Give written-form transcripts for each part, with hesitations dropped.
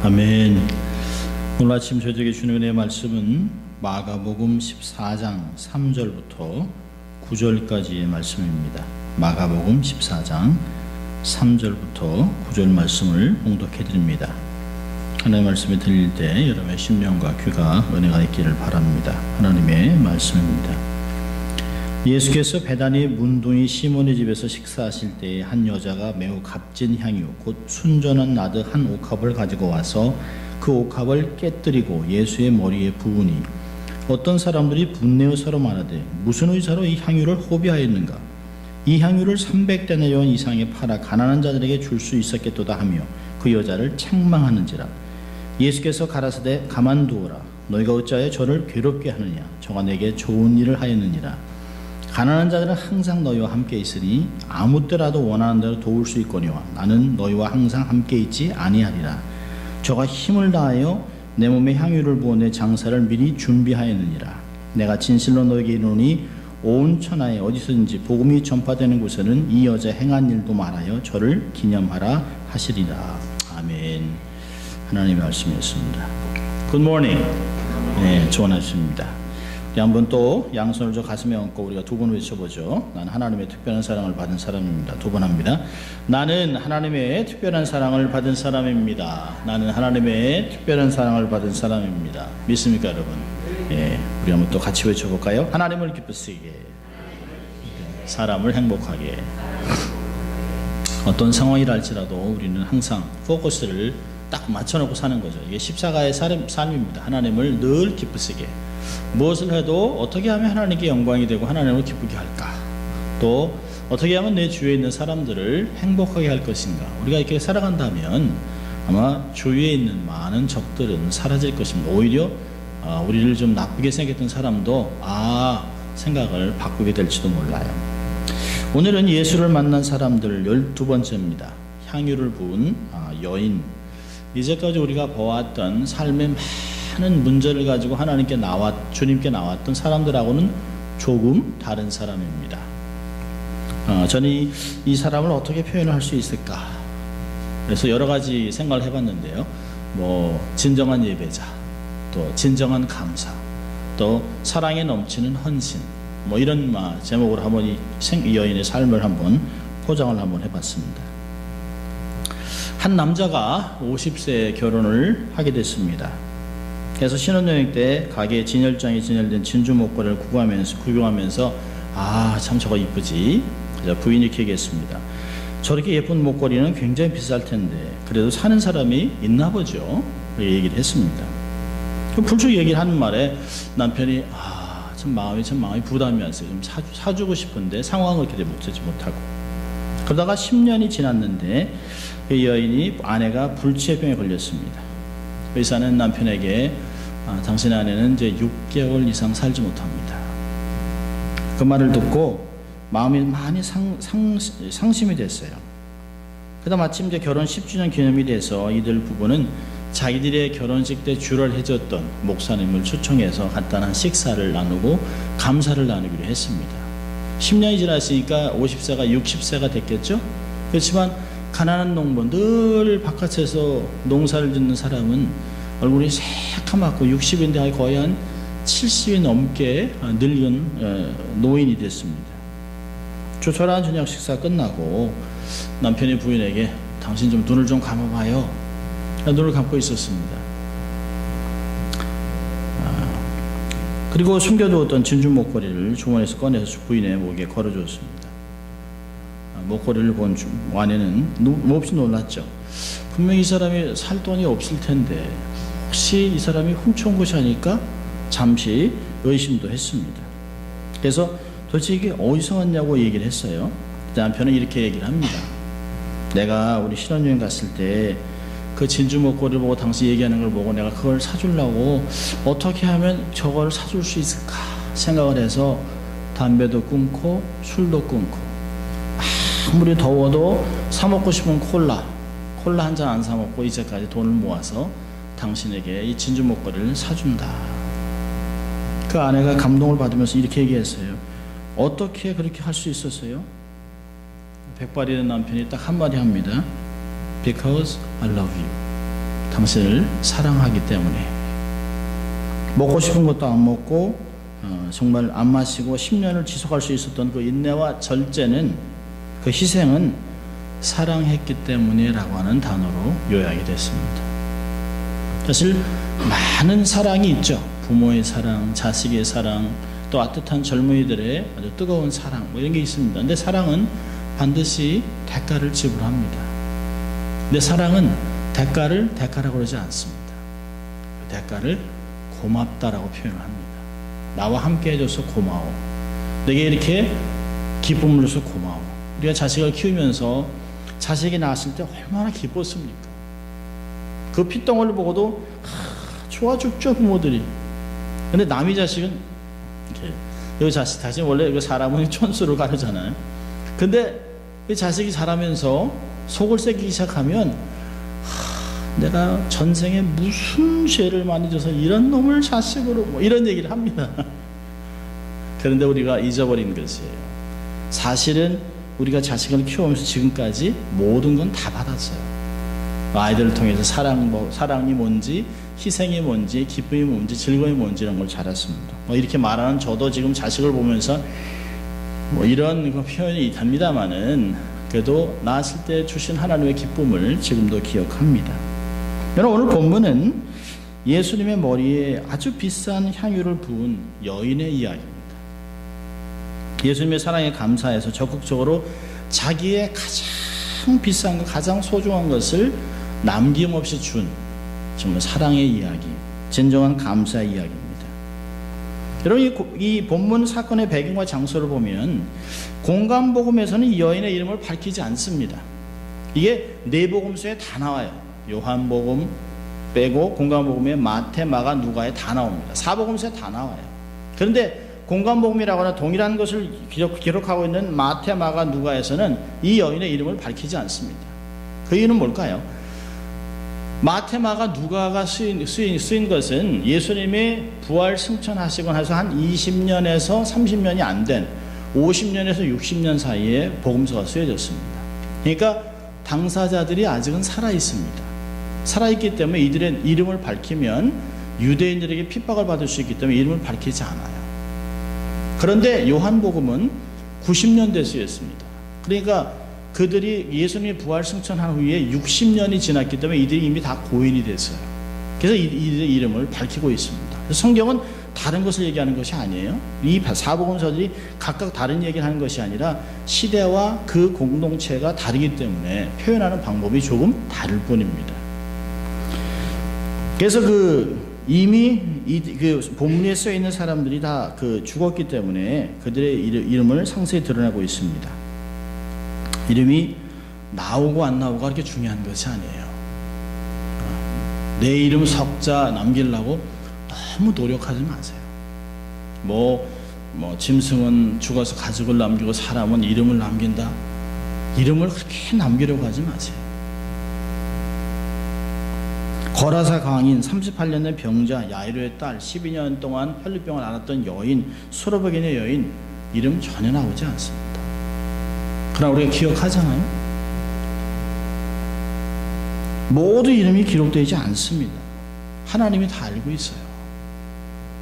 아멘. 오늘 아침 저녁에 주는 은혜의 말씀은 마가복음 14장 3절부터 9절까지의 말씀입니다. 마가복음 14장 3절부터 9절 말씀을 봉독해 드립니다. 하나님의 말씀이 들릴 때 여러분의 심령과 귀가 은혜가 있기를 바랍니다. 하나님의 말씀입니다. 예수께서 베다니 문둥이 시몬의 집에서 식사하실 때에 한 여자가 매우 값진 향유 곧 순전한 나드 한 옥합을 가지고 와서 그 옥합을 깨뜨리고 예수의 머리에 부으니 어떤 사람들이 분내어 서로 말하되 무슨 의사로 이 향유를 호비하였는가? 이 향유를 300데나리온 이상에 팔아 가난한 자들에게 줄 수 있었겠도다 하며 그 여자를 책망하는지라. 예수께서 가라사대 가만두어라. 너희가 어찌하여 저를 괴롭게 하느냐? 저가 내게 좋은 일을 하였느니라. 가난한 자들은 항상 너희와 함께 있으니 아무 때라도 원하는 대로 도울 수 있거니와 나는 너희와 항상 함께 있지 아니하리라. 저가 힘을 다하여 내 몸에 향유를 부어 내 장사를 미리 준비하였느니라. 내가 진실로 너희에게 이르노니 온 천하에 어디서든지 복음이 전파되는 곳에는 이 여자 행한 일도 말하여 저를 기념하라 하시리라. 아멘. 하나님의 말씀이었습니다. Good morning. 네, 좋은 아침입니다. 한번 또 양손을 저 가슴에 얹고 우리가 두 번 외쳐보죠. 나는 하나님의 특별한 사랑을 받은 사람입니다. 두 번 합니다. 나는 하나님의 특별한 사랑을 받은 사람입니다. 나는 하나님의 특별한 사랑을 받은 사람입니다. 믿습니까 여러분? 예, 우리 한번 또 같이 외쳐볼까요? 하나님을 기쁘시게, 사람을 행복하게. 어떤 상황이라 할지라도 우리는 항상 포커스를 딱 맞춰놓고 사는 거죠. 이게 십자가의 삶입니다. 하나님을 늘 기쁘시게. 무엇을 해도 어떻게 하면 하나님께 영광이 되고 하나님을 기쁘게 할까? 또 어떻게 하면 내 주위에 있는 사람들을 행복하게 할 것인가? 우리가 이렇게 살아간다면 아마 주위에 있는 많은 적들은 사라질 것입니다. 오히려 우리를 좀 나쁘게 생각했던 사람도 생각을 바꾸게 될지도 몰라요. 오늘은 예수를 만난 사람들 12번째입니다. 향유를 부은 여인. 이제까지 우리가 보았던 삶의 많은 문제를 가지고 주님께 나왔던 사람들하고는 조금 다른 사람입니다. 저는 이 사람을 어떻게 표현을 할 수 있을까? 그래서 여러 가지 생각을 해봤는데요. 진정한 예배자, 또 진정한 감사, 또 사랑에 넘치는 헌신, 이런 제목으로 한번 이 여인의 삶을 한번 포장을 한번 해봤습니다. 한 남자가 50세에 결혼을 하게 됐습니다. 그래서 신혼여행 때 가게에 진열장에 진열된 진주 목걸이를 구경하면서 참 저거 이쁘지. 그래서 부인이 이렇게 얘기했습니다. 저렇게 예쁜 목걸이는 굉장히 비쌀 텐데 그래도 사는 사람이 있나 보죠. 이렇게 얘기를 했습니다. 불쑥 얘기를 하는 말에 남편이 참 마음이 부담이 왔어요. 좀 사주고 싶은데 상황을 그렇게 못하지 못하고. 그러다가 10년이 지났는데 그 여인이 아내가 불치병에 걸렸습니다. 의사는 남편에게 당신의 아내는 이제 6개월 이상 살지 못합니다. 그 말을 듣고 마음이 많이 상심이 됐어요. 그다음 마침 이제 결혼 10주년 기념이 돼서 이들 부부는 자기들의 결혼식 때 주를 해줬던 목사님을 초청해서 간단한 식사를 나누고 감사를 나누기로 했습니다. 10년이 지났으니까 50세가 60세가 됐겠죠? 그렇지만 가난한 농부, 늘 바깥에서 농사를 짓는 사람은 얼굴이 새카맣고 60인데 거의 한 70이 넘게 늙은 노인이 됐습니다. 조촐한 저녁 식사 끝나고 남편이 부인에게 당신 좀 눈을 좀 감아봐요. 눈을 감고 있었습니다. 그리고 숨겨두었던 진주 목걸이를 주머니에서 꺼내서 부인의 목에 걸어줬습니다. 목걸이를 본 아내는 몹시 놀랐죠. 분명히 이 사람이 살 돈이 없을 텐데 혹시 이 사람이 훔쳐온 것이 아닐까? 잠시 의심도 했습니다. 그래서 도대체 이게 어디서 왔냐고 얘기를 했어요. 남편은 이렇게 얘기를 합니다. 내가 우리 신혼여행 갔을 때 그 진주 목걸이를 보고 당신 얘기하는 걸 보고 내가 그걸 사주려고 어떻게 하면 저걸 사줄 수 있을까 생각을 해서 담배도 끊고 술도 끊고 아무리 더워도 사 먹고 싶은 콜라 한 잔 안 사 먹고 이제까지 돈을 모아서 당신에게 이 진주 목걸이를 사준다. 그 아내가 감동을 받으면서 이렇게 얘기했어요. 어떻게 그렇게 할 수 있었어요? 백발이 된 남편이 딱 한마디 합니다. Because I love you. 당신을 사랑하기 때문에. 먹고 싶은 것도 안 먹고 정말 안 마시고 10년을 지속할 수 있었던 그 인내와 절제는, 그 희생은 사랑했기 때문이라고 하는 단어로 요약이 됐습니다. 사실 많은 사랑이 있죠. 부모의 사랑, 자식의 사랑, 또 따뜻한 젊은이들의 아주 뜨거운 사랑, 이런 게 있습니다. 근데 사랑은 반드시 대가를 지불합니다. 근데 사랑은 대가라고 그러지 않습니다. 그 대가를 고맙다라고 표현을 합니다. 나와 함께 해줘서 고마워. 내게 이렇게 기쁨을 줘서 고마워. 우리가 자식을 키우면서 자식이 낳았을 때 얼마나 기뻤습니까? 그 핏덩어리를 보고도 좋아 죽죠, 부모들이. 근데 남의 자식은 이렇게, 여기 자식 원래 그 사람은 촌수를 가르잖아요. 근데 이 자식이 자라면서 속을 새기기 시작하면 내가 전생에 무슨 죄를 많이 져서 이런 놈을 자식으로 이런 얘기를 합니다. 그런데 우리가 잊어버린 것이에요. 사실은 우리가 자식을 키우면서 지금까지 모든 건 다 받았어요. 아이들을 통해서 사랑이 뭔지, 희생이 뭔지, 기쁨이 뭔지, 즐거움이 뭔지 이런 걸 잘 알았습니다. 이렇게 말하는 저도 지금 자식을 보면서 이런 표현이 답니다마는 그래도 낳았을 때 주신 하나님의 기쁨을 지금도 기억합니다. 여러분, 오늘 본문은 예수님의 머리에 아주 비싼 향유를 부은 여인의 이야기입니다. 예수님의 사랑에 감사해서 적극적으로 자기의 가장 비싼 것, 가장 소중한 것을 남김없이 준 정말 사랑의 이야기, 진정한 감사의 이야기입니다. 여러분, 이 본문 사건의 배경과 장소를 보면 공관복음에서는 이 여인의 이름을 밝히지 않습니다. 이게 네 복음서에 다 나와요. 요한복음 빼고 공관복음에 마태, 마가, 누가에 다 나옵니다. 사복음서에 다 나와요. 그런데 공관복음이라고 하는 동일한 것을 기록하고 있는 마태, 마가, 누가에서는 이 여인의 이름을 밝히지 않습니다. 그 이유는 뭘까요? 마태, 마가, 누가가 쓰인 것은 예수님이 부활 승천하시고 나서 한 20년에서 30년이 안 된 50년에서 60년 사이에 복음서가 쓰여졌습니다. 그러니까 당사자들이 아직은 살아있습니다. 살아있기 때문에 이들의 이름을 밝히면 유대인들에게 핍박을 받을 수 있기 때문에 이름을 밝히지 않아요. 그런데 요한복음은 90년대에 쓰였습니다. 그러니까 그들이 예수님이 부활 승천한 후에 60년이 지났기 때문에 이들이 이미 다 고인이 됐어요. 그래서 이들의 이름을 밝히고 있습니다. 그래서 성경은 다른 것을 얘기하는 것이 아니에요. 이 사복음서들이 각각 다른 얘기를 하는 것이 아니라 시대와 그 공동체가 다르기 때문에 표현하는 방법이 조금 다를 뿐입니다. 그래서 이미 그 본문에 써 있는 사람들이 다 죽었기 때문에 그들의 이름을 상세히 드러내고 있습니다. 이름이 나오고 안 나오고가 그렇게 중요한 것이 아니에요. 내 이름 석자 남기려고 너무 노력하지 마세요. 짐승은 죽어서 가죽을 남기고 사람은 이름을 남긴다. 이름을 그렇게 남기려고 하지 마세요. 거라사 광인, 38년 된 병자, 야이로의 딸, 12년 동안 혈류병을 앓았던 여인, 수로백인의 여인, 이름 전혀 나오지 않습니다. 그러나 우리가 기억하잖아요. 모두 이름이 기록되지 않습니다. 하나님이 다 알고 있어요.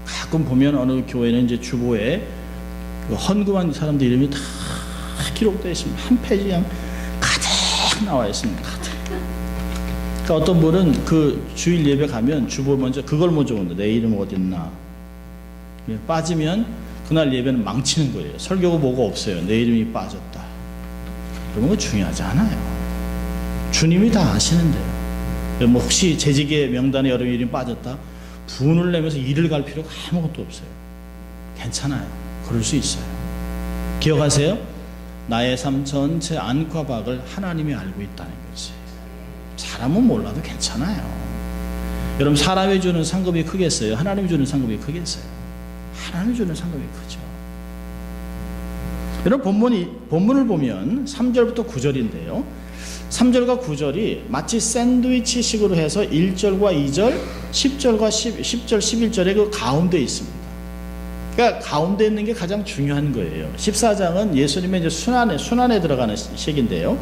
가끔 보면 어느 교회는 이제 주보에 헌금한 사람들 이름이 다 기록되어 있습니다. 한 페이지 그냥 가득 나와 있습니다. 가득. 그러니까 어떤 분은 그 주일 예배 가면 주보 그걸 먼저 본다. 내 이름 어딨나. 빠지면 그날 예배는 망치는 거예요. 설교고 뭐고 없어요. 내 이름이 빠졌다. 그런 거 중요하지 않아요. 주님이 다 아시는데요. 혹시 재직의 명단에 여러분 이름이 빠졌다? 분을 내면서 일을 갈 필요가 아무것도 없어요. 괜찮아요. 그럴 수 있어요. 기억하세요? 나의 삶 전체 안과 밖을 하나님이 알고 있다는 거지. 사람은 몰라도 괜찮아요. 여러분, 사람이 주는 상급이 크겠어요? 하나님이 주는 상급이 크겠어요? 하나님이 주는 상급이 크죠. 여러분, 본문을 보면 3절부터 9절인데요. 3절과 9절이 마치 샌드위치식으로 해서 1절과 2절, 10절과 10절, 11절의 그 가운데에 있습니다. 그러니까 가운데 있는 게 가장 중요한 거예요. 14장은 예수님의 이제 순환에 들어가는 시기인데요.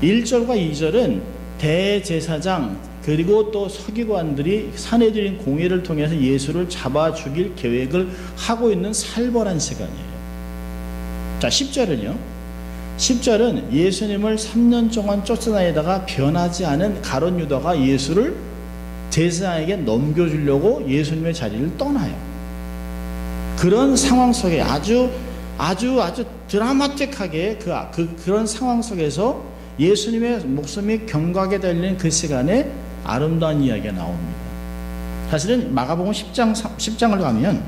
1절과 2절은 대제사장 그리고 또 서기관들이 사내들인 공회를 통해서 예수를 잡아 죽일 계획을 하고 있는 살벌한 시간이에요. 자, 10절은요. 10절은 예수님을 3년 동안 쫓아다니다가 변하지 않은 가룟 유다가 예수를 제사장에게 넘겨주려고 예수님의 자리를 떠나요. 그런 상황 속에 아주 드라마틱하게 그런 상황 속에서 예수님의 목숨이 경각에 달리는 그 시간에 아름다운 이야기가 나옵니다. 사실은 마가복음 10장을 가면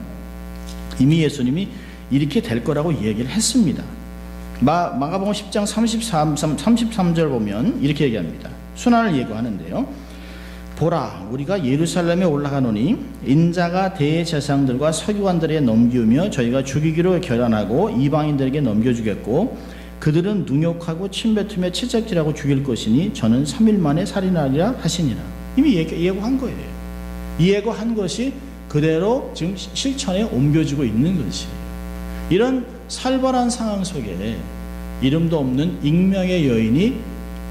이미 예수님이 이렇게 될 거라고 얘기를 했습니다. 마가복음 10장 33절 보면 이렇게 얘기합니다. 순환을 예고하는데요. 보라, 우리가 예루살렘에 올라가노니 인자가 대제사장들과 서기관들에게 넘기우며 저희가 죽이기로 결단하고 이방인들에게 넘겨주겠고 그들은 능욕하고 침뱉으며 채찍질하고 죽일 것이니 저는 3일 만에 살인하리라 하시니라. 이미 예고한 거예요. 이 예고한 것이 그대로 지금 실천에 옮겨지고 있는 것이에요. 이런 살벌한 상황 속에 이름도 없는 익명의 여인이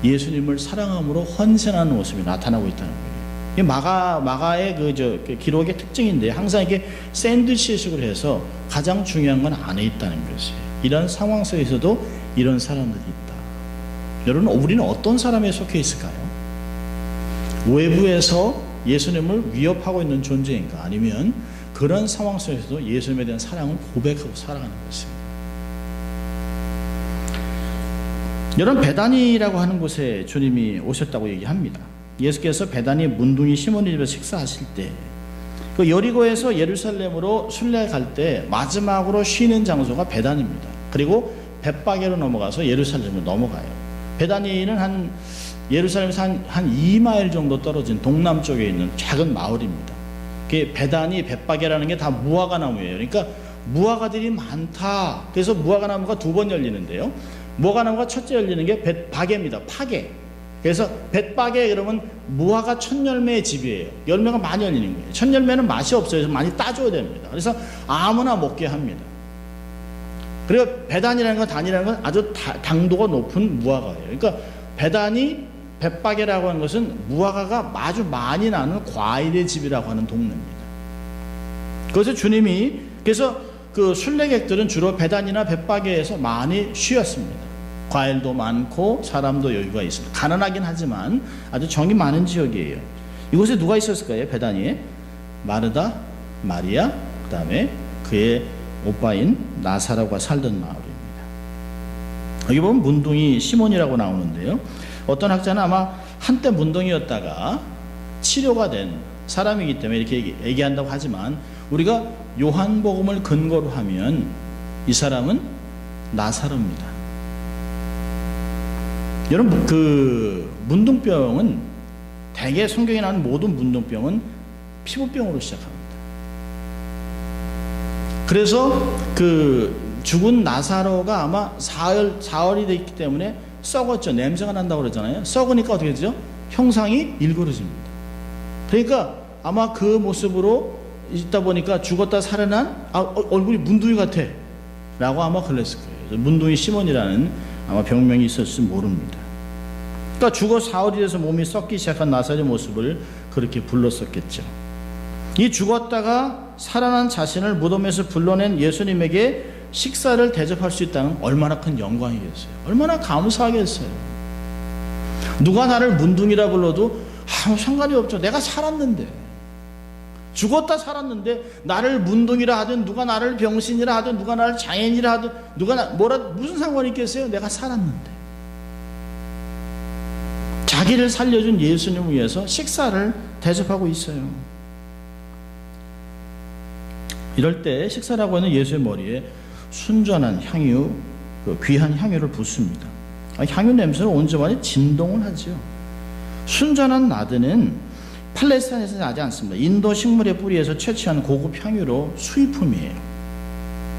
예수님을 사랑함으로 헌신하는 모습이 나타나고 있다는 거예요. 이 마가의 그 기록의 특징인데 항상 이렇게 샌드위치식으로 해서 가장 중요한 건 안에 있다는 것이에요. 이런 상황 속에서도 이런 사람들이 있다. 여러분, 우리는 어떤 사람에 속해 있을까요? 외부에서 예수님을 위협하고 있는 존재인가? 아니면 그런 상황 속에서도 예수님에 대한 사랑을 고백하고 살아가는 것입니다. 여러분, 베다니라고 하는 곳에 주님이 오셨다고 얘기합니다. 예수께서 베다니 문둥이 시몬의 집에서 식사하실 때 그 여리고에서 예루살렘으로 순례 갈 때 마지막으로 쉬는 장소가 베다니입니다. 그리고 벳바게로 넘어가서 예루살렘으로 넘어가요. 베다니는 예루살렘에서 한 2마일 정도 떨어진 동남쪽에 있는 작은 마을입니다. 베다니, 벳바게라는 게 다 무화과 나무예요. 그러니까 무화과들이 많다. 그래서 무화과 나무가 2번 열리는데요. 무화과 나무가 첫째 열리는 게 벳바게입니다. 파게. 그래서 벳바게 그러면 무화과 첫 열매의 집이에요. 열매가 많이 열리는 거예요. 첫 열매는 맛이 없어요. 그래서 많이 따줘야 됩니다. 그래서 아무나 먹게 합니다. 그리고 베단이라는 건, 단이라는 건 아주 당도가 높은 무화과예요. 그러니까 베단이, 벳바게라고 하는 것은 무화과가 아주 많이 나는 과일의 집이라고 하는 동네입니다. 그래서 주님이, 그래서 그 순례객들은 주로 베단이나 벳바게에서 많이 쉬었습니다. 과일도 많고 사람도 여유가 있습니다. 가난하긴 하지만 아주 정이 많은 지역이에요. 이곳에 누가 있었을까요? 베다니에 마르다, 마리아, 그 다음에 그의 오빠인 나사로가 살던 마을입니다. 여기 보면 문둥이 시몬이라고 나오는데요. 어떤 학자는 아마 한때 문둥이였다가 치료가 된 사람이기 때문에 이렇게 얘기한다고 하지만 우리가 요한복음을 근거로 하면 이 사람은 나사로입니다. 여러분, 그 문둥병은 대개 성경에 나오는 모든 문둥병은 피부병으로 시작합니다. 그래서 그 죽은 나사로가 아마 사흘이 됐기 때문에 썩었죠. 냄새가 난다고 그러잖아요. 썩으니까 어떻게 되죠? 형상이 일그러집니다. 그러니까 아마 그 모습으로 있다 보니까 죽었다 살아난 얼굴이 문둥이 같아 라고 아마 그랬을 거예요. 문둥이 시몬이라는 아마 병명이 있었을지 모릅니다. 그러니까 죽어 사흘이 돼서 몸이 썩기 시작한 나사로의 모습을 그렇게 불렀었겠죠. 이 죽었다가 살아난 자신을 무덤에서 불러낸 예수님에게 식사를 대접할 수 있다는 얼마나 큰 영광이겠어요. 얼마나 감사하겠어요. 누가 나를 문둥이라 불러도 아무 상관이 없죠. 내가 살았는데, 죽었다 살았는데 나를 문둥이라 하든 누가 나를 병신이라 하든 누가 나를 장애인이라 하든 누가 무슨 상관이 있겠어요? 내가 살았는데. 자기를 살려준 예수님을 위해서 식사를 대접하고 있어요. 이럴 때 식사라고 하는 예수의 머리에 순전한 향유, 귀한 향유를 붓습니다. 향유 냄새는 온 집안에 진동을 하죠. 순전한 나드는 팔레스타인에서 나지 않습니다. 인도 식물의 뿌리에서 채취한 고급 향유로 수입품이에요.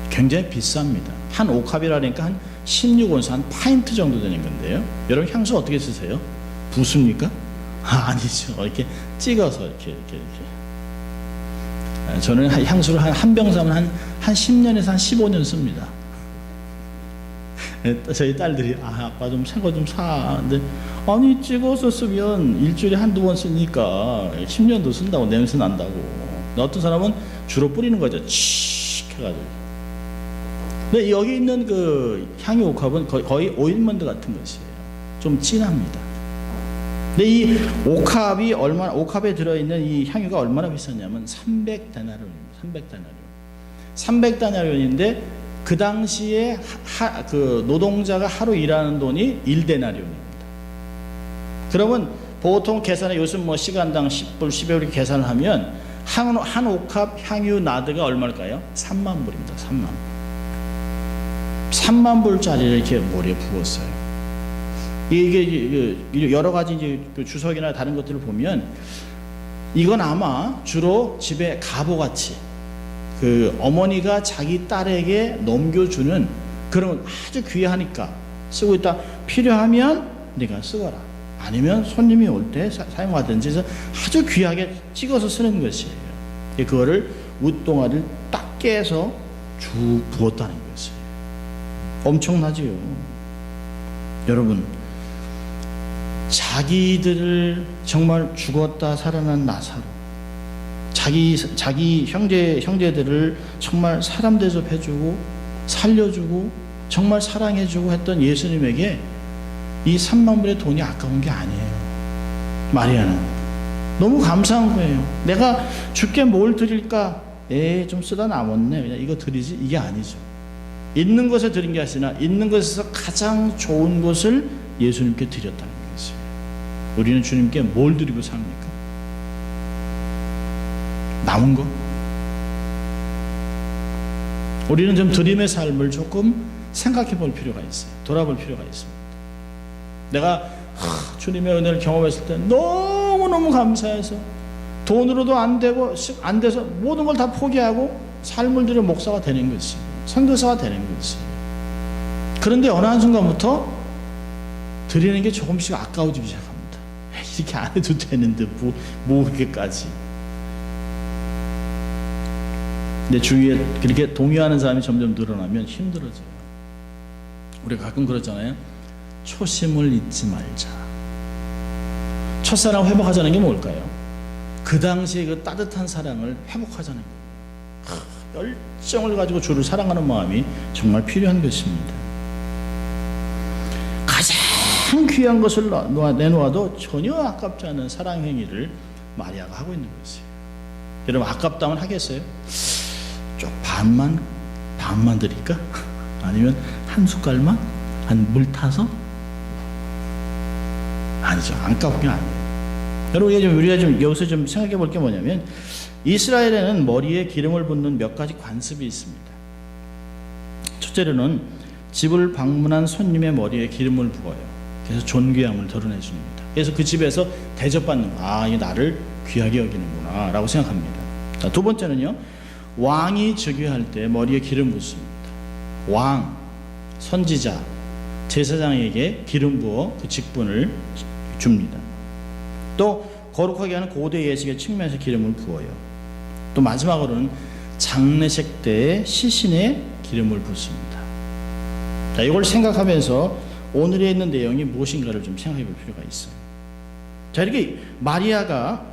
굉장히 비쌉니다. 한 옥합이라니까 한 16온스, 한 파인트 정도 되는 건데요. 여러분, 향수 어떻게 쓰세요? 부습니까? 아니죠. 이렇게 찍어서 이렇게. 저는 향수를 한 병 사면 한 10년에서 한 15년 씁니다. 저희 딸들이 아빠 좀 새 거 좀 사. 근데 아니 찍어서 쓰면 일주일에 한두 번 쓰니까 10년도 쓴다고 냄새 난다고. 어떤 사람은 주로 뿌리는 거죠. 칙 해가지고. 근데 여기 있는 그 향유 옥합은 거의 오일먼트 같은 것이에요. 좀 진합니다. 근데 이 옥합에 들어있는 이 향유가 얼마나 비쌌냐면 300데나리온입니다. 300데나리온인데 그 당시에 그 노동자가 하루 일하는 돈이 1데나리온입니다. 그러면 보통 계산에 요즘 뭐 시간당 10불, 10여 계산을 하면 한 옥합 향유 나드가 얼마일까요? 3만 불입니다. 3만 불짜리를 이렇게 머리에 부었어요. 이게 여러 가지 이제 주석이나 다른 것들을 보면 이건 아마 주로 집에 가보같이 그 어머니가 자기 딸에게 넘겨주는 그런 아주 귀하니까 쓰고 있다. 필요하면 네가 쓰거라. 아니면 손님이 올 때 사용하든지 해서 아주 귀하게 찍어서 쓰는 것이에요. 그거를 웃동아리를 딱 깨서 쭉 부었다는 것이에요. 엄청나지요. 여러분, 자기들을 정말 죽었다 살아난 나사로, 자기 형제들을 정말 사람 대접해주고 살려주고 정말 사랑해주고 했던 예수님에게 이 3만 불의 돈이 아까운 게 아니에요. 마리아는 너무 감사한 거예요. 내가 주께 뭘 드릴까? 좀 쓰다 남았네. 그냥 이거 드리지. 이게 아니죠. 있는 것에 드린 게 아니라 있는 것에서 가장 좋은 것을 예수님께 드렸다는 것이에요. 우리는 주님께 뭘 드리고 삽니까? 남은 거? 우리는 좀 드림의 삶을 조금 생각해 볼 필요가 있어요. 돌아볼 필요가 있습니다. 내가 주님의 은혜를 경험했을 때 너무너무 감사해서 돈으로도 안 돼서 모든 걸 다 포기하고 삶을 들여 목사가 되는 것이, 선교사가 되는 것이. 그런데 어느 한순간부터 드리는 게 조금씩 아까워지기 시작합니다. 이렇게 안 해도 되는데 뭐 그렇게까지. 근데 주위에 그렇게 동의하는 사람이 점점 늘어나면 힘들어져요. 우리가 가끔 그러잖아요. 초심을 잊지 말자. 첫사랑 회복하자는 게 뭘까요? 그 당시에 그 따뜻한 사랑을 회복하자는 거예요. 열정을 가지고 주를 사랑하는 마음이 정말 필요한 것입니다. 가장 귀한 것을 내놓아도 전혀 아깝지 않은 사랑 행위를 마리아가 하고 있는 것이에요. 여러분, 아깝다면 하겠어요? 좀 반만 드릴까? 아니면 한 숟갈만? 한 물 타서? 아니죠. 아까운 게 아니에요. 여러분, 우리가 좀 여기서 좀 생각해 볼 게 뭐냐면, 이스라엘에는 머리에 기름을 붓는 몇 가지 관습이 있습니다. 첫째로는 집을 방문한 손님의 머리에 기름을 부어요. 그래서 존귀함을 드러내 줍니다. 그래서 그 집에서 대접받는 거, 이 나를 귀하게 여기는구나 라고 생각합니다. 자, 두 번째는요, 왕이 즉위할 때 머리에 기름 붓습니다. 왕, 선지자, 제사장에게 기름 부어 그 직분을 줍니다. 또 거룩하게 하는 고대 예식의 측면에서 기름을 부어요. 또 마지막으로는 장례식 때에 시신에 기름을 붓습니다. 자, 이걸 생각하면서 오늘에 있는 내용이 무엇인가를 좀 생각해 볼 필요가 있어요. 자, 이렇게 마리아가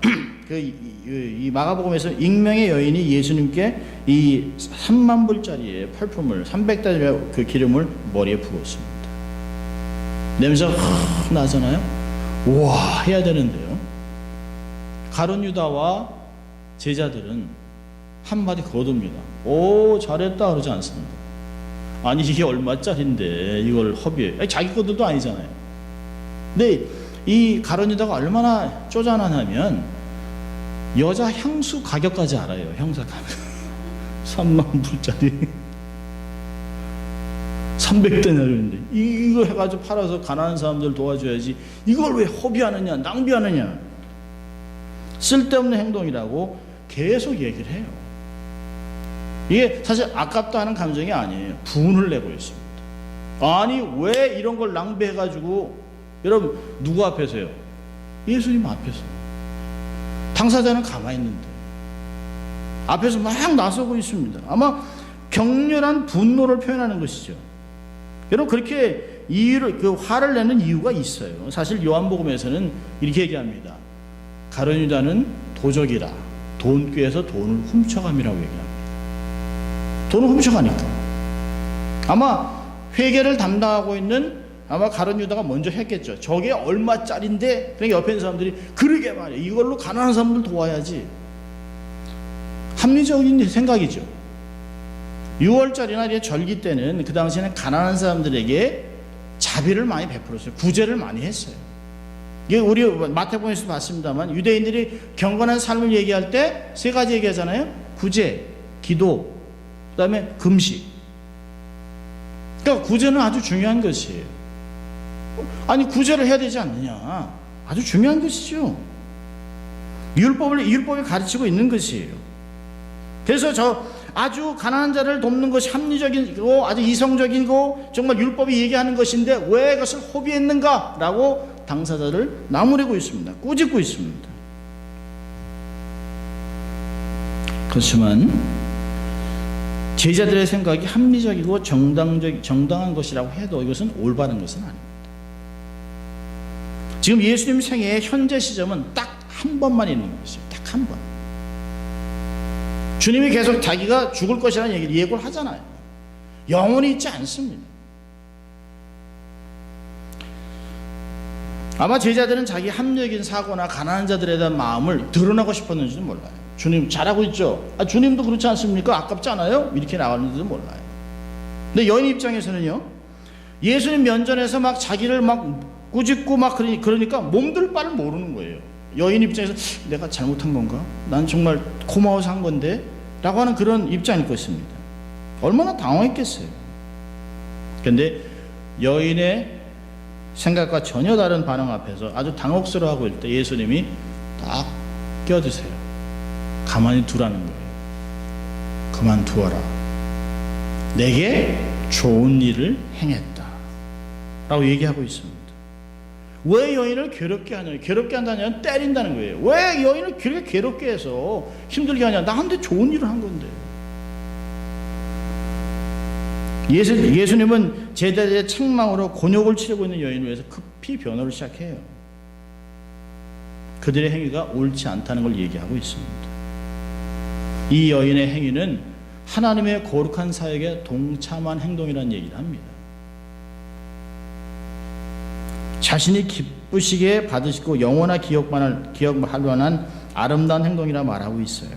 이 마가복음에서 익명의 여인이 예수님께 이 3만 불짜리의 팔품을 300달러의 그 기름을 머리에 부었습니다. 냄새가 확 나잖아요. 우와 해야 되는데요. 가룟 유다와 제자들은 한마디 거둡니다. 오, 잘했다 그러지 않습니다. 아니, 이게 얼마짜린데 이걸 허비해. 자기 것들도 아니잖아요. 근데 이 가룟 유다가 얼마나 쪼잔하냐면 여자 향수 가격까지 알아요. 향수 가격 3만 불짜리 300데나리온인데 이거 해가지고 팔아서 가난한 사람들 도와줘야지, 이걸 왜 허비하느냐, 낭비하느냐, 쓸데없는 행동이라고 계속 얘기를 해요. 이게 사실 아깝다 하는 감정이 아니에요. 분을 내고 있습니다. 아니, 왜 이런 걸 낭비해가지고. 여러분, 누구 앞에서요? 예수님 앞에서. 당사자는 가만히 있는데 앞에서 막 나서고 있습니다. 아마 격렬한 분노를 표현하는 것이죠. 여러분 그렇게 이유를 그 화를 내는 이유가 있어요. 사실 요한복음에서는 이렇게 얘기합니다. 가룟 유다는 도적이라 돈꾀에서 돈을 훔쳐감이라고 얘기합니다. 돈을 훔쳐가니까 아마 회계를 담당하고 있는 아마 가룟 유다가 먼저 했겠죠. 저게 얼마짜린데? 그러니까 옆에 있는 사람들이 그러게 말이야. 이걸로 가난한 사람들 도와야지. 합리적인 생각이죠. 6월절이나 이제 절기 때는 그 당시에는 가난한 사람들에게 자비를 많이 베풀었어요. 구제를 많이 했어요. 이게 우리 마태복음에서 봤습니다만 유대인들이 경건한 삶을 얘기할 때 세 가지 얘기하잖아요. 구제, 기도, 그다음에 금식. 그러니까 구제는 아주 중요한 것이에요. 아니 구제를 해야 되지 않느냐? 아주 중요한 것이죠. 율법이 가르치고 있는 것이에요. 그래서 저 아주 가난한 자를 돕는 것이 합리적이고 아주 이성적이고 정말 율법이 얘기하는 것인데 왜 그것을 허비했는가라고 당사자를 나무래고 있습니다. 꾸짖고 있습니다. 그렇지만 제자들의 생각이 합리적이고 정당한 것이라고 해도 이것은 올바른 것은 아닙니다. 지금 예수님 생애의 현재 시점은 딱 한 번만 있는 것이에요. 딱 한 번. 주님이 계속 자기가 죽을 것이라는 얘기를 예고를 하잖아요. 영원히 있지 않습니다. 아마 제자들은 자기 합리적인 사고나 가난한 자들에 대한 마음을 드러나고 싶었는지도 몰라요. 주님 잘하고 있죠? 주님도 그렇지 않습니까? 아깝지 않아요? 이렇게 나왔는지도 몰라요. 근데 여인 입장에서는요, 예수님 면전에서 막 자기를 막 꾸짖고 막 그러니까 몸둘 바를 모르는 거예요. 여인 입장에서 내가 잘못한 건가? 난 정말 고마워서 한 건데? 라고 하는 그런 입장일 것입니다. 얼마나 당황했겠어요. 그런데 여인의 생각과 전혀 다른 반응 앞에서 아주 당혹스러워하고 있을 때 예수님이 딱 껴드세요. 가만히 두라는 거예요. 그만두어라. 내게 좋은 일을 행했다. 라고 얘기하고 있습니다. 왜 여인을 괴롭게 하냐? 괴롭게 한다냐? 때린다는 거예요. 왜 여인을 그렇게 괴롭게 해서 힘들게 하냐? 나한테 좋은 일을 한 건데. 예수님은 제자들의 책망으로 곤욕을 치르고 있는 여인을 위해서 급히 변호를 시작해요. 그들의 행위가 옳지 않다는 걸 얘기하고 있습니다. 이 여인의 행위는 하나님의 거룩한 사역에 동참한 행동이라는 얘기를 합니다. 자신이 기쁘시게 받으시고 영원한 기억할 만한 아름다운 행동이라 말하고 있어요.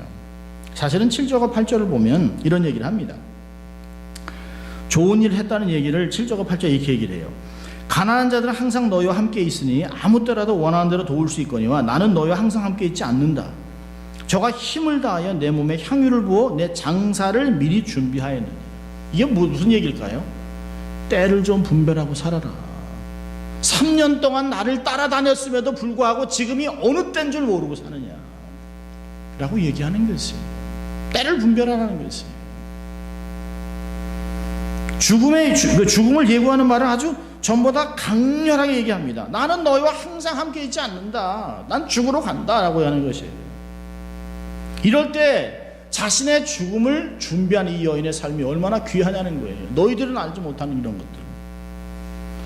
사실은 7절과 8절을 보면 이런 얘기를 합니다. 좋은 일을 했다는 얘기를 7절과 8절에 이렇게 얘기를 해요. 가난한 자들은 항상 너희와 함께 있으니 아무 때라도 원하는 대로 도울 수 있거니와 나는 너희와 항상 함께 있지 않는다. 저가 힘을 다하여 내 몸에 향유를 부어 내 장사를 미리 준비하였느니. 이게 무슨 얘기일까요? 때를 좀 분별하고 살아라. 3년 동안 나를 따라다녔음에도 불구하고 지금이 어느 때인 줄 모르고 사느냐 라고 얘기하는 것이에요. 때를 분별하라는 것이에요. 죽음을 예고하는 말을 아주 전보다 강렬하게 얘기합니다. 나는 너희와 항상 함께 있지 않는다. 난 죽으러 간다 라고 하는 것이에요. 이럴 때 자신의 죽음을 준비하는 이 여인의 삶이 얼마나 귀하냐는 거예요. 너희들은 알지 못하는 이런 것들.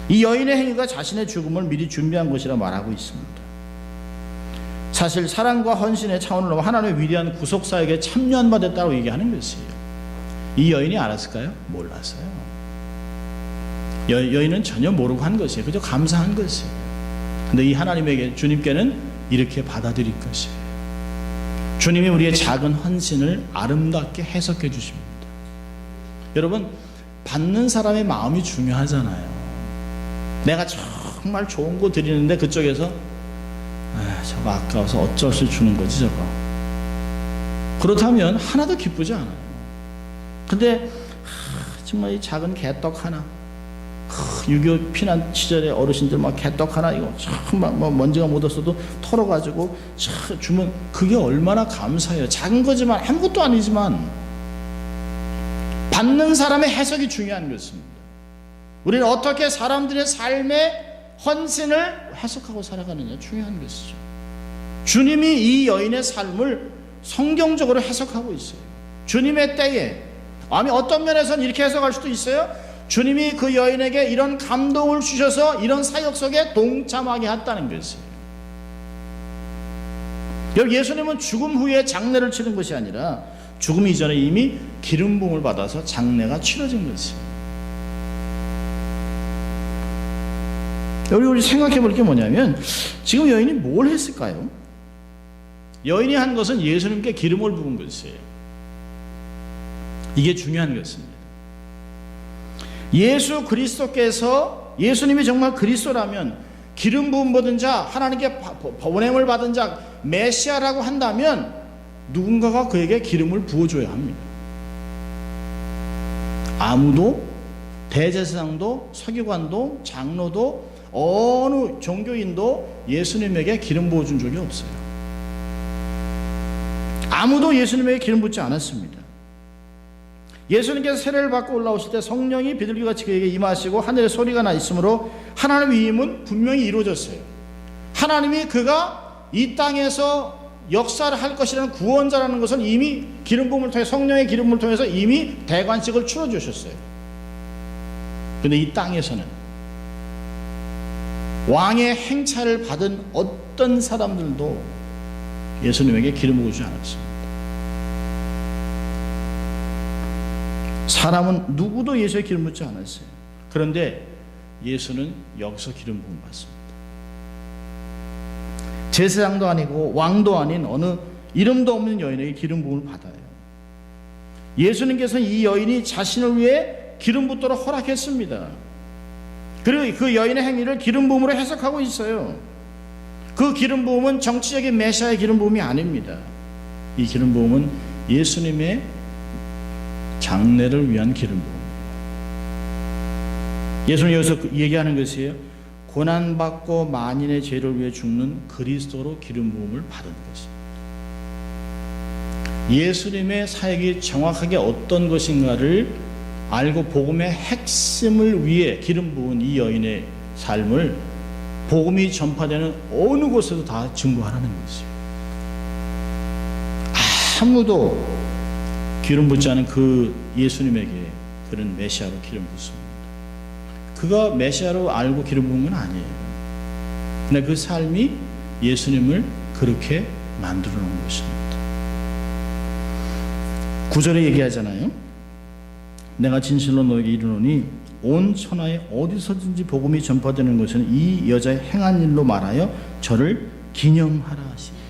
이 여인의 행위가 자신의 죽음을 미리 준비한 것이라 말하고 있습니다. 사실 사랑과 헌신의 차원을 넘어 하나님의 위대한 구속사역에 참여한 바 됐다고 얘기하는 것이에요. 이 여인이 알았을까요? 몰랐어요. 여인은 전혀 모르고 한 것이에요. 그저 감사한 것이에요. 근데 이 하나님에게, 주님께는 이렇게 받아들일 것이에요. 주님이 우리의 작은 헌신을 아름답게 해석해 주십니다. 여러분, 받는 사람의 마음이 중요하잖아요. 내가 정말 좋은 거 드리는데 그쪽에서 저거 아까워서 어쩔 수 주는 거지 저거. 그렇다면 하나도 기쁘지 않아요. 근데 정말 이 작은 개떡 하나, 6.25 피난 시절에 어르신들 막 개떡 하나 이거 정말 뭐 먼지가 묻었어도 털어가지고 주면 그게 얼마나 감사해요. 작은 거지만 아무것도 아니지만 받는 사람의 해석이 중요한 것입니다. 우리는 어떻게 사람들의 삶의 헌신을 해석하고 살아가느냐 중요한 것이죠. 주님이 이 여인의 삶을 성경적으로 해석하고 있어요. 주님의 때에, 아니 어떤 면에서는 이렇게 해석할 수도 있어요. 주님이 그 여인에게 이런 감동을 주셔서 이런 사역 속에 동참하게 했다는 것이에요. 여러분, 예수님은 죽음 후에 장례를 치른 것이 아니라 죽음 이전에 이미 기름 부음을 받아서 장례가 치러진 것이에요. 우리 생각해 볼 게 뭐냐면, 지금 여인이 뭘 했을까요? 여인이 한 것은 예수님께 기름을 부은 것이에요. 이게 중요한 것입니다. 예수 그리스도께서, 예수님이 정말 그리스도라면, 기름 부음 받은 자, 하나님께 보냄을 받은 자, 메시아라고 한다면 누군가가 그에게 기름을 부어줘야 합니다. 아무도, 대제사장도, 서기관도, 장로도, 어느 종교인도 예수님에게 기름 부어준 적이 없어요. 아무도 예수님에게 기름 붓지 않았습니다. 예수님께서 세례를 받고 올라오실 때 성령이 비둘기같이 그에게 임하시고 하늘에 소리가 나 있으므로 하나님의 위임은 분명히 이루어졌어요. 하나님이 그가 이 땅에서 역사를 할 것이라는 구원자라는 것은 이미 기름 부음을 통해, 성령의 기름 부음을 통해서 이미 대관식을 치러 주셨어요. 그런데 이 땅에서는 왕의 행차를 받은 어떤 사람들도 예수님에게 기름 부어주지 않았습니다. 사람은 누구도 예수의 기름 붓지 않았어요. 그런데 예수는 여기서 기름 부음 받습니다. 제사장도 아니고 왕도 아닌 어느 이름도 없는 여인에게 기름 부음을 받아요. 예수님께서는 이 여인이 자신을 위해 기름 붓도록 허락했습니다. 그리고 그 여인의 행위를 기름 부음으로 해석하고 있어요. 그 기름 부음은 정치적인 메시아의 기름 부음이 아닙니다. 이 기름 부음은 예수님의 장례를 위한 기름 부음. 예수님 여기서 얘기하는 것이에요. 고난받고 만인의 죄를 위해 죽는 그리스도로 기름 부음을 받은 것입니다. 예수님의 사역이 정확하게 어떤 것인가를 알고 복음의 핵심을 위해 기름 부은 이 여인의 삶을 복음이 전파되는 어느 곳에도 다 증거하라는 것이에요. 아무도 기름 붓지 않은 그 예수님에게 그런 메시아로 기름 붓습니다. 그가 메시아로 알고 기름 부은 건 아니에요. 근데 그 삶이 예수님을 그렇게 만들어 놓은 것입니다. 9절에 얘기하잖아요. 내가 진실로 너에게 이르노니 온 천하에 어디서든지 복음이 전파되는 것은 이 여자의 행한 일로 말하여 저를 기념하라 하십니다.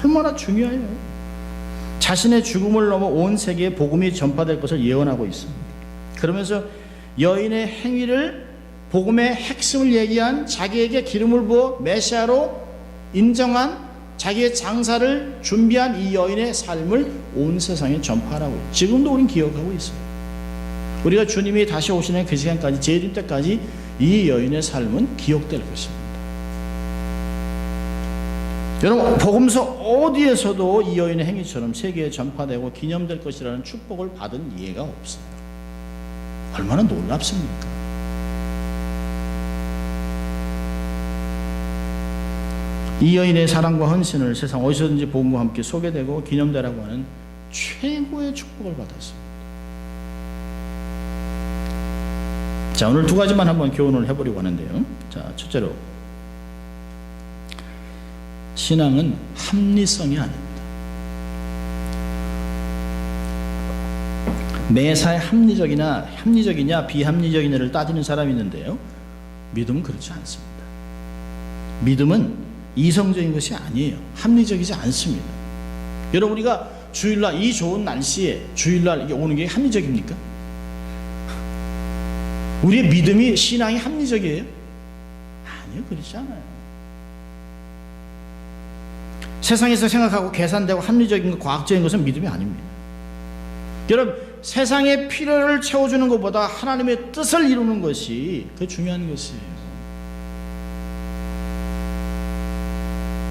얼마나 중요해요. 자신의 죽음을 넘어 온 세계에 복음이 전파될 것을 예언하고 있습니다. 그러면서 여인의 행위를, 복음의 핵심을 얘기한, 자기에게 기름을 부어 메시아로 인정한, 자기의 장사를 준비한 이 여인의 삶을 온 세상에 전파하라고 해요. 지금도 우린 기억하고 있어요. 우리가 주님이 다시 오시는 그 시간까지, 재림 때까지 이 여인의 삶은 기억될 것입니다. 여러분, 복음서 어디에서도 이 여인의 행위처럼 세계에 전파되고 기념될 것이라는 축복을 받은 예가 없어요. 얼마나 놀랍습니까? 이 여인의 사랑과 헌신을 세상 어디서든지 복음과 함께 소개되고 기념되라고 하는 최고의 축복을 받았습니다. 자, 오늘 두 가지만 한번 교훈을 해보려고 하는데요. 자, 첫째로, 신앙은 합리성이 아닙니다. 매사에 합리적이냐 비합리적이냐를 따지는 사람이 있는데요. 믿음은 그렇지 않습니다. 믿음은 이성적인 것이 아니에요. 합리적이지 않습니다. 여러분, 우리가 주일날, 이 좋은 날씨에 주일날 이게 오는 게 합리적입니까? 우리의 믿음이, 신앙이 합리적이에요? 아니요, 그렇지 않아요. 세상에서 생각하고 계산되고 합리적인 것, 과학적인 것은 믿음이 아닙니다. 여러분, 세상의 필요를 채워주는 것보다 하나님의 뜻을 이루는 것이 그 중요한 것이에요.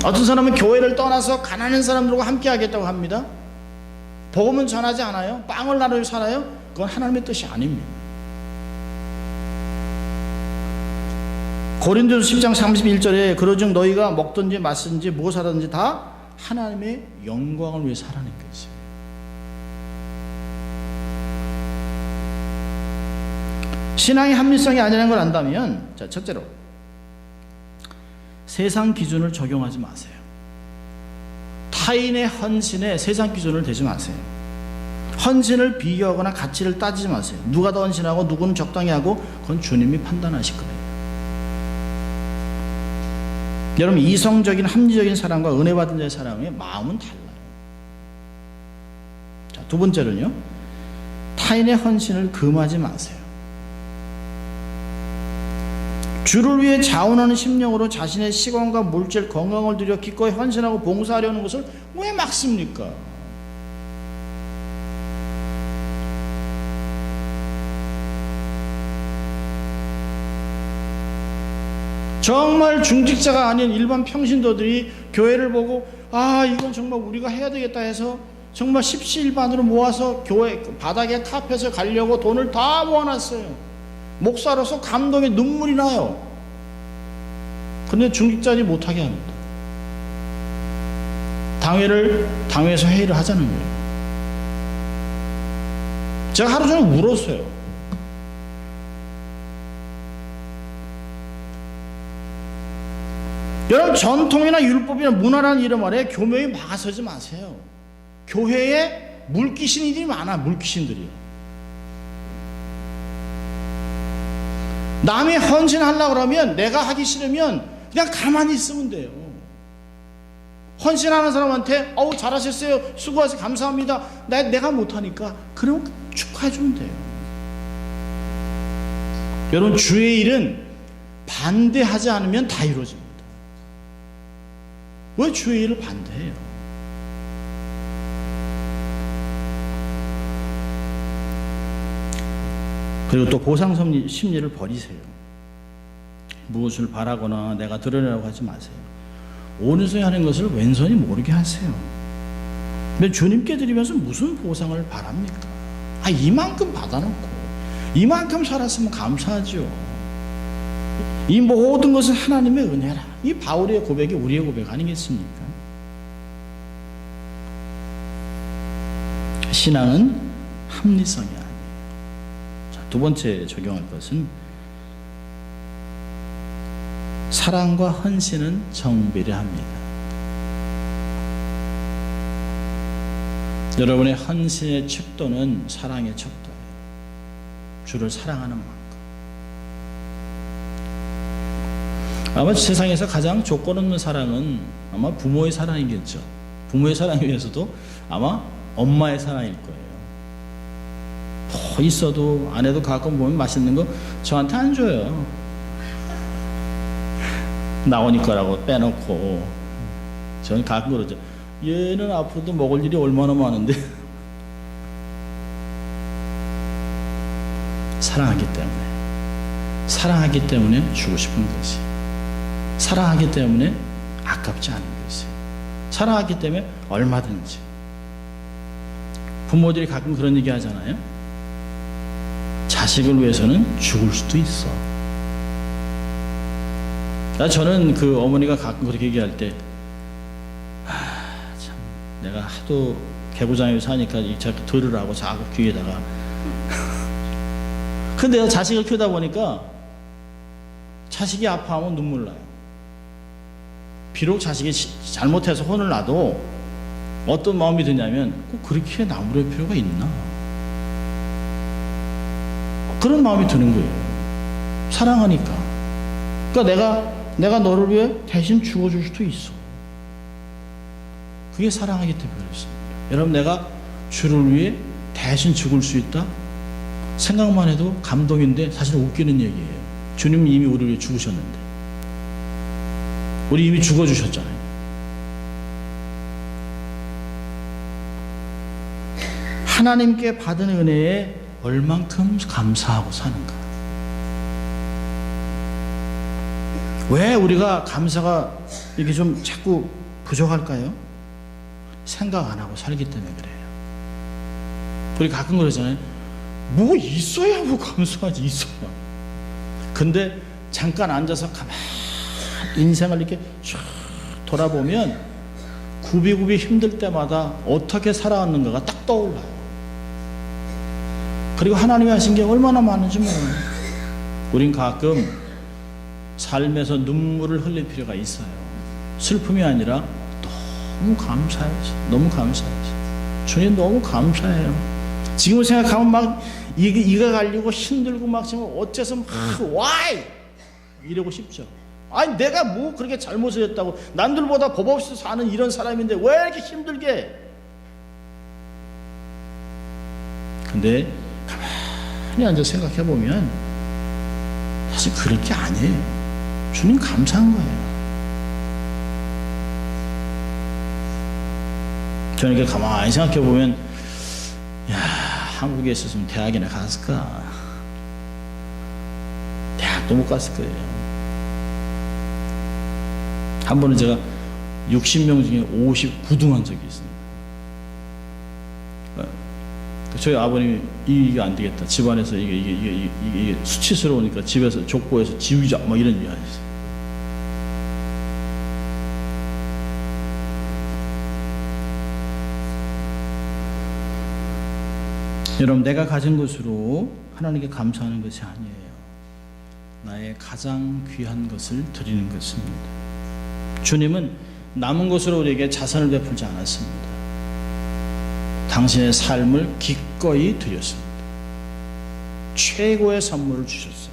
어떤 사람은 교회를 떠나서 가난한 사람들과 함께 하겠다고 합니다. 복음은 전하지 않아요? 빵을 나눠 살아요? 그건 하나님의 뜻이 아닙니다. 고린도서 10장 31절에 그러즉 너희가 먹든지 마시든지 무엇을 하든지 다 하나님의 영광을 위해 살아낸 것이에요. 신앙의 합리성이 아니라는 걸 안다면, 자, 첫째로 세상 기준을 적용하지 마세요. 타인의 헌신에 세상 기준을 대지 마세요. 헌신을 비교하거나 가치를 따지지 마세요. 누가 더 헌신하고 누구는 적당히 하고 그건 주님이 판단하실 거예요. 여러분, 이성적인 합리적인 사랑과 은혜 받은 자의 사랑의 마음은 달라요. 자, 두 번째로는요, 타인의 헌신을 금하지 마세요. 주를 위해 자원하는 심령으로 자신의 시간과 물질, 건강을 들여 기꺼이 헌신하고 봉사하려는 것을 왜 막습니까? 정말 중직자가 아닌 일반 평신도들이 교회를 보고 이건 정말 우리가 해야 되겠다 해서 정말 십시일반으로 모아서 교회 바닥에 카펫을 가려고 돈을 다 모아놨어요. 목사로서 감동의 눈물이 나요. 그런데 중직자들이 못하게 합니다. 당회에서 회의를 하자는 거예요. 제가 하루 종일 울었어요. 여러분, 전통이나 율법이나 문화라는 이름 아래 교묘히 막아서지 마세요. 교회에 물귀신이들이 많아. 물귀신들이요. 남이 헌신하려고 그러면 내가 하기 싫으면 그냥 가만히 있으면 돼요. 헌신하는 사람한테 잘하셨어요, 수고하세요, 감사합니다, 내가 못하니까 그러면 축하해주면 돼요. 여러분, 주의 일은 반대하지 않으면 다 이루어집니다. 왜 주의 일을 반대해요? 그리고 또 보상 심리를 버리세요. 무엇을 바라거나 내가 드러내라고 하지 마세요. 오른손이 하는 것을 왼손이 모르게 하세요. 근데 주님께 드리면서 무슨 보상을 바랍니까? 이만큼 받아놓고 이만큼 살았으면 감사하죠. 이 모든 것은 하나님의 은혜라. 이 바울의 고백이 우리의 고백 아니겠습니까? 신앙은 합리성이 아니에요. 자, 두 번째 적용할 것은 사랑과 헌신은 정비례합니다. 여러분의 헌신의 척도는 사랑의 척도예요. 주를 사랑하는 만큼. 아마 세상에서 가장 조건 없는 사랑은 아마 부모의 사랑이겠죠. 부모의 사랑에 비해서도 아마 엄마의 사랑일 거예요. 있어도 아내도 가끔 보면 맛있는 거 저한테 안 줘요. 나오니 거라고 빼놓고. 저는 가끔 그러죠. 얘는 앞으로도 먹을 일이 얼마나 많은데. 사랑하기 때문에 주고 싶은 것이, 사랑하기 때문에 아깝지 않은 것이, 사랑하기 때문에 얼마든지. 부모들이 가끔 그런 얘기 하잖아요. 자식을 위해서는 죽을 수도 있어. 저는 그 어머니가 가끔 그렇게 얘기할 때 참 내가 하도 개구장에 사니까 자꾸 들으라고 자꾸 귀에다가 근데 내가 자식을 키우다 보니까 자식이 아파하면 눈물 나요. 비록 자식이 잘못해서 혼을 나도 어떤 마음이 드냐면 꼭 그렇게 나무랄 필요가 있나, 그런 마음이 드는 거예요. 사랑하니까. 그러니까 내가 너를 위해 대신 죽어줄 수도 있어. 그게 사랑하기 때문에 그렇습니다. 여러분, 내가 주를 위해 대신 죽을 수 있다? 생각만 해도 감동인데 사실 웃기는 얘기예요. 주님이 이미 우리를 위해 죽으셨는데, 우리 이미 죽어주셨잖아요. 하나님께 받은 은혜에 얼만큼 감사하고 사는가. 왜 우리가 감사가 이렇게 좀 자꾸 부족할까요? 생각 안 하고 살기 때문에 그래요. 우리 가끔 그러잖아요. 뭐 있어야 뭐 감사하지, 있어야. 근데 잠깐 앉아서 가만히 인생을 이렇게 쭉 돌아보면 굽이굽이 힘들 때마다 어떻게 살아왔는가가 딱 떠올라요. 그리고 하나님이 하신 게 얼마나 많은지 몰라요. 우린 가끔 삶에서 눈물을 흘릴 필요가 있어요. 슬픔이 아니라 너무 감사해야지. 너무 감사해야지. 주님 너무 감사해요. 지금을 생각하면 막 이가 갈리고 힘들고 막 지금 어째서 막 why 이러고 싶죠. 아니 내가 뭐 그렇게 잘못을 했다고, 남들보다 법 없이 사는 이런 사람인데 왜 이렇게 힘들게 해? 근데 가만히 앉아 생각해 보면 사실 그럴 게 아니에요. 주님 감사한 거예요. 저는 이렇게 가만히 생각해 보면, 야, 한국에 있었으면 대학이나 갔을까? 대학도 못 갔을 거예요. 한 번은 제가 60명 중에 59등 한 적이 있습니다. 저희 아버님이 이게 안 되겠다. 집안에서 이게 수치스러우니까 집에서 족보에서 지우자 뭐 이런 얘기 하셨어요. 여러분, 내가 가진 것으로 하나님께 감사하는 것이 아니에요. 나의 가장 귀한 것을 드리는 것입니다. 주님은 남은 것으로 우리에게 자선을 베풀지 않았습니다. 당신의 삶을 기꺼이 드렸습니다. 최고의 선물을 주셨어요.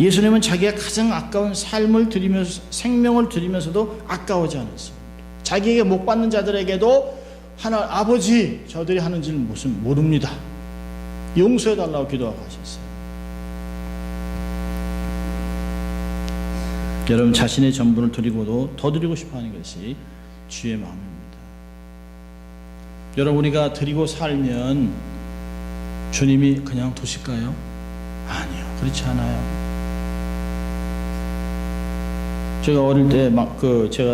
예수님은 자기가 가장 아까운 삶을 드리면서, 생명을 드리면서도 아까워지 않았습니다. 자기에게 못 받는 자들에게도 아버지, 저들이 하는 줄 모릅니다. 용서해 달라고 기도하고 하셨어요. 여러분, 자신의 전부를 드리고도 더 드리고 싶어 하는 것이 주의 마음입니다. 여러분, 우리가 드리고 살면 주님이 그냥 두실까요? 아니요, 그렇지 않아요. 제가 어릴 때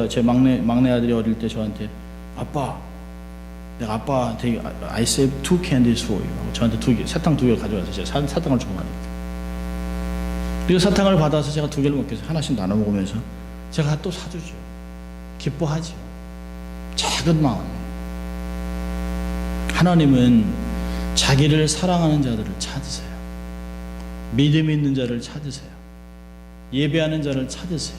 제 막내 아들이 어릴 때 저한테, 내가 아빠한테 I saved 2 candies for you. 저한테 사탕 2개 가져와서 제가 사탕을 좋아하니까. 그리고 사탕을 받아서 제가 2개를 먹게 해서 하나씩 나눠 먹으면서 제가 또 사주죠. 기뻐하죠. 작은 마음. 하나님은 자기를 사랑하는 자들을 찾으세요. 믿음 있는 자를 찾으세요. 예배하는 자를 찾으세요.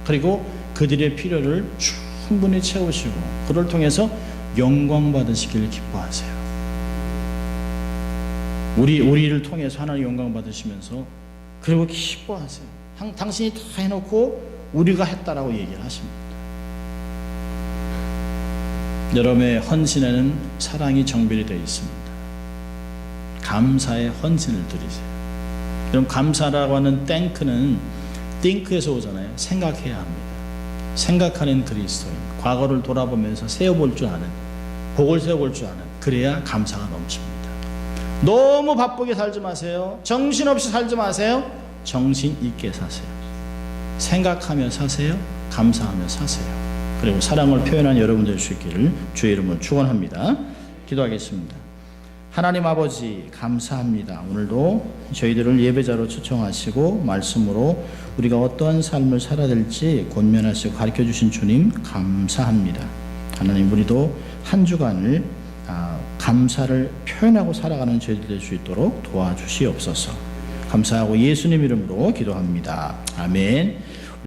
그리고 그들의 필요를 충분히 채우시고 그를 통해서 영광 받으시길 기뻐하세요. 우리를 통해서 하나님 영광 받으시면서 그리고 기뻐하세요. 당신이 다 해놓고 우리가 했다라고 얘기를 하십니다. 여러분의 헌신에는 사랑이 정비되어 있습니다. 감사의 헌신을 드리세요. 여러분, 감사라고 하는 땡크는 think에서 오잖아요. 생각해야 합니다. 생각하는 그리스도인, 과거를 돌아보면서 세워볼 줄 아는, 복을 세워볼 줄 아는, 그래야 감사가 넘칩니다. 너무 바쁘게 살지 마세요. 정신없이 살지 마세요. 정신 있게 사세요. 생각하며 사세요. 감사하며 사세요. 그리고 사랑을 표현한 여러분 될 수 있기를 주의 이름으로 축원합니다. 기도하겠습니다. 하나님 아버지, 감사합니다. 오늘도 저희들을 예배자로 초청하시고 말씀으로 우리가 어떠한 삶을 살아야 될지 권면하시고 가르쳐 주신 주님 감사합니다. 하나님, 우리도 한 주간을 감사를 표현하고 살아가는 저희들 될 수 있도록 도와주시옵소서. 감사하고 예수님 이름으로 기도합니다. 아멘.